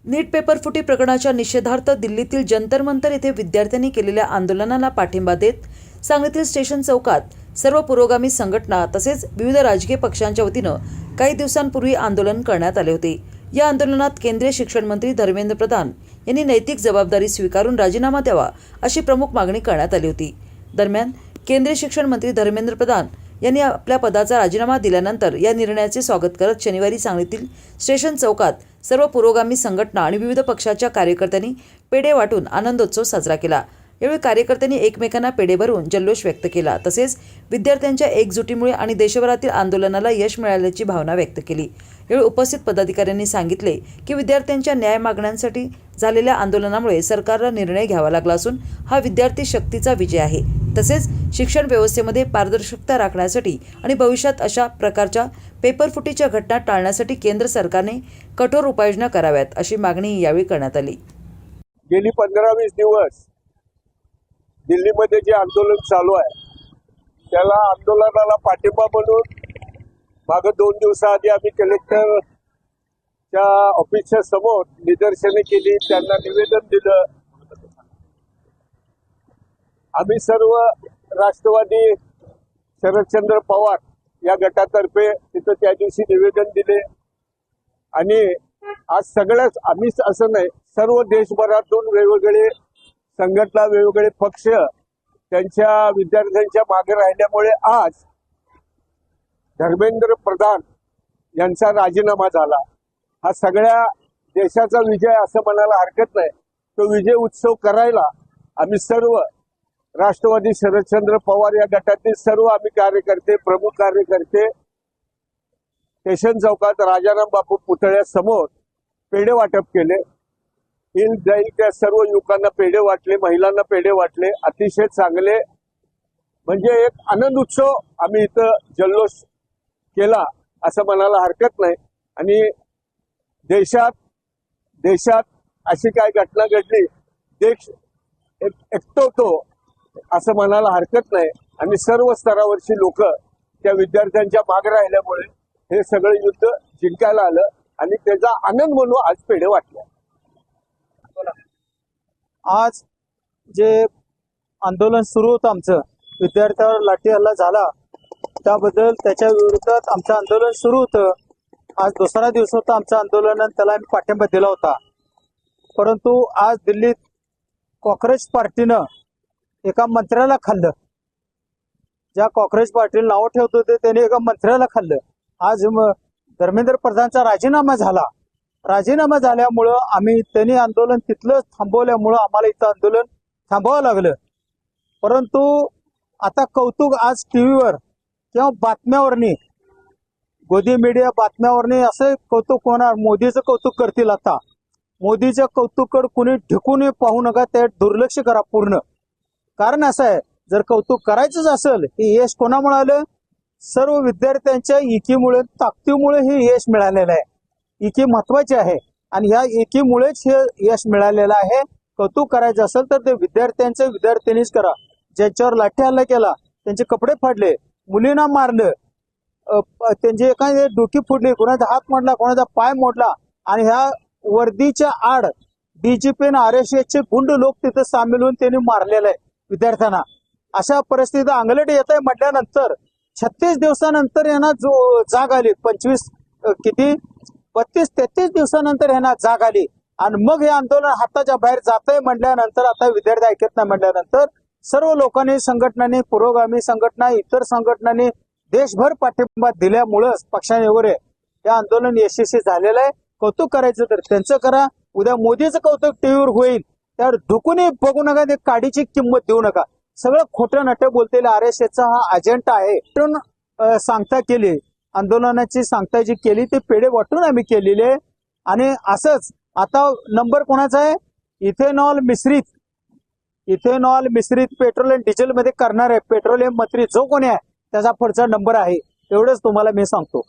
नीट paper फुटी प्रकरणाच्या निषेधार्थ दिल्लीतील जंतर मंतर येथे विद्यार्थ्यांनी केलेल्या आंदोलनाला पाठिंबा देत सांगलीतील स्टेशन चौकात सर्व पुरोगामी संघटना तसेच विविध राजकीय पक्षांच्या वतीनं काही दिवसांपूर्वी आंदोलन करण्यात आले होते। या आंदोलनात केंद्रीय शिक्षण मंत्री धर्मेंद्र प्रधान यांनी नैतिक जबाबदारी स्वीकारून राजीनामा द्यावा अशी प्रमुख मागणी करण्यात आली होती। दरम्यान केंद्रीय शिक्षण मंत्री धर्मेंद्र प्रधान यांनी आपल्या पदाचा राजीनामा दिल्यानंतर या निर्णयाचे स्वागत करत शनिवारी सांगलीतील स्टेशन चौकात सर्व पुरोगामी संघटना आणि विविध पक्षाच्या कार्यकर्त्यांनी पेढे वाटून आनंदोत्सव साजरा केला। यावेळी कार्यकर्त्यांनी एकमेकांना पेढे भरून जल्लोष व्यक्त केला तसेच विद्यार्थ्यांच्या एकजुटीमुळे आणि देशभरातील आंदोलनाला यश मिळाल्याची भावना व्यक्त केली। यावेळी उपस्थित पदाधिकाऱ्यांनी सांगितले की विद्यार्थ्यांच्या न्याय मागण्यांसाठी झालेल्या आंदोलनामुळे सरकारला निर्णय घ्यावा लागला असून हा विद्यार्थी शक्तीचा विजय आहे। तसेच शिक्षण व्यवस्थेमध्ये पारदर्शकता राखण्यासाठी आणि भविष्यात अशा प्रकारच्या पेपरफुटीच्या घटना टाळण्यासाठी केंद्र सरकारने कठोर उपाययोजना कराव्यात अशी मागणी यावेळी करण्यात आली। गेली 15-20 दिवस दिल्लीमध्ये जे आंदोलन चालू आहे त्याला आंदोलनाला पाठिंबा म्हणून मागे 2 दिवसाआधी आम्ही कलेक्टरच्या ऑफिसच्या समोर निदर्शने केली, त्यांना निवेदन दिलं। आम्ही सर्व राष्ट्रवादी शरदचंद्र पवार या गटातर्फे तिथं त्या दिवशी निवेदन दिले आणि आज सगळ्याच आम्ही असं नाही, सर्व देशभरातून वेगवेगळे संघटना वेगवेगळे पक्ष त्यांच्या विद्यार्थ्यांच्या मागे राहिल्यामुळे आज धर्मेंद्र प्रधान यांचा राजीनामा झाला। हा सगळ्या देशाचा विजय असं म्हणायला हरकत नाही। तो विजय उत्सव करायला आम्ही सर्व राष्ट्रवादी शरदचंद्र पवार या गटातील सर्व आम्ही कार्यकर्ते प्रमुख कार्यकर्ते स्टेशन चौकात राजाराम बापू पुतळ्यासमोर पेढे वाटप केले। जाईल त्या सर्व युवकांना पेढे वाटले, महिलांना पेढे वाटले। अतिशय चांगले म्हणजे एक आनंद उत्सव आम्ही इथं जल्लोष केला असं म्हणायला हरकत नाही। आणि देशात अशी काय घटना घडली देश एकटवतो असं म्हणायला हरकत नाही। आणि सर्व स्तरावरची लोक त्या विद्यार्थ्यांच्या मागे राहिल्यामुळे हे सगळं युद्ध जिंकायला आलं आणि त्याचा आनंद म्हणून आज पेढे वाटले। आज जे आंदोलन सुरू होतं आमचं विद्यार्थ्यावर लाठी हल्ला झाला त्याबद्दल त्याच्या विरोधात आमचं आंदोलन सुरू होतं। आज दुसरा दिवस होता आमचं आंदोलन आणि त्याला आम्ही पाठिंबा दिला होता। परंतु आज दिल्लीत कॉक्रोच पार्टीनं एका मंत्र्याला खाल्लं। ज्या कॉक्रोच पार्टीला नाव ठेवत होते त्याने एका मंत्र्याला खाल्लं। आज धर्मेंद्र प्रधानचा राजीनामा झाला। राजीनामा झाल्यामुळं आम्ही त्यांनी आंदोलन तिथलं थांबवल्यामुळं आम्हाला इथं आंदोलन थांबवावं लागलं। परंतु आता कौतुक आज टीव्हीवर किंवा बातम्यावरनी गोदी मीडिया बातम्यावरनी असं कौतुक होणार, मोदीचं कौतुक करतील। आता मोदीच्या कौतुककडे कुणी ढिकून पाहू नका, ते दुर्लक्ष करा पूर्ण। कारण असं आहे, जर कौतुक करायचंच असेल हे यश कोणामुळे आलं? सर्व विद्यार्थ्यांच्या एकीमुळे ताकदीमुळे हे यश मिळालेलं आहे। एकी महत्वाची आहे आणि ह्या एकीमुळेच हे यश मिळालेलं आहे। कौतुक करायचं असेल तर ते विद्यार्थ्यांनीच करा। ज्यांच्यावर लाठी हल्ला केला, त्यांचे कपडे फाडले, मुलींना मारलं, त्यांची एखादी डोकी फोडली, कोणाचा हात मोडला, कोणाचा पाय मोडला आणि ह्या वर्दीच्या आड DGP आणि RSSचे गुंड लोक तिथे सामील होऊन त्यांनी मारलेलं आहे विद्यार्थ्यांना। अशा परिस्थितीत अंगलट येत आहे म्हटल्यानंतर 36 दिवसानंतर यांना जो जाग आली, 32-33 दिवसानंतर यांना जाग आली आणि मग हे आंदोलन हाताच्या बाहेर जातंय म्हटल्यानंतर आता विद्यार्थी ऐकत नाही म्हटल्यानंतर सर्व लोकांनी, संघटनांनी, पुरोगामी संघटना, इतर संघटनांनी देशभर पाठिंबा दिल्यामुळेच पक्षाने वगैरे हे आंदोलन यशस्वी झालेलं आहे। कौतुक करायचं तर त्यांचं करा, उद्या मोदीचं कौतुक टीव्हीवर होईल त्यावर ढुकूनही बघू नका, ते काडीची किंमत देऊ नका। सगळं खोटं नाटक बोलतेले RSSचा हा अजेंडा आहे। सांगता केली, आंदोलनाची सांगता जी केली ते पेढे वाटून आम्ही केलेले। आणि असंच आता नंबर कोणाचा आहे? इथेनॉल मिश्रित पेट्रोल आणि डिझेल मध्ये करणार आहे पेट्रोलियम मंत्री जो कोणी आहे त्याचा पुढचा नंबर आहे, एवढंच तुम्हाला मी सांगतो।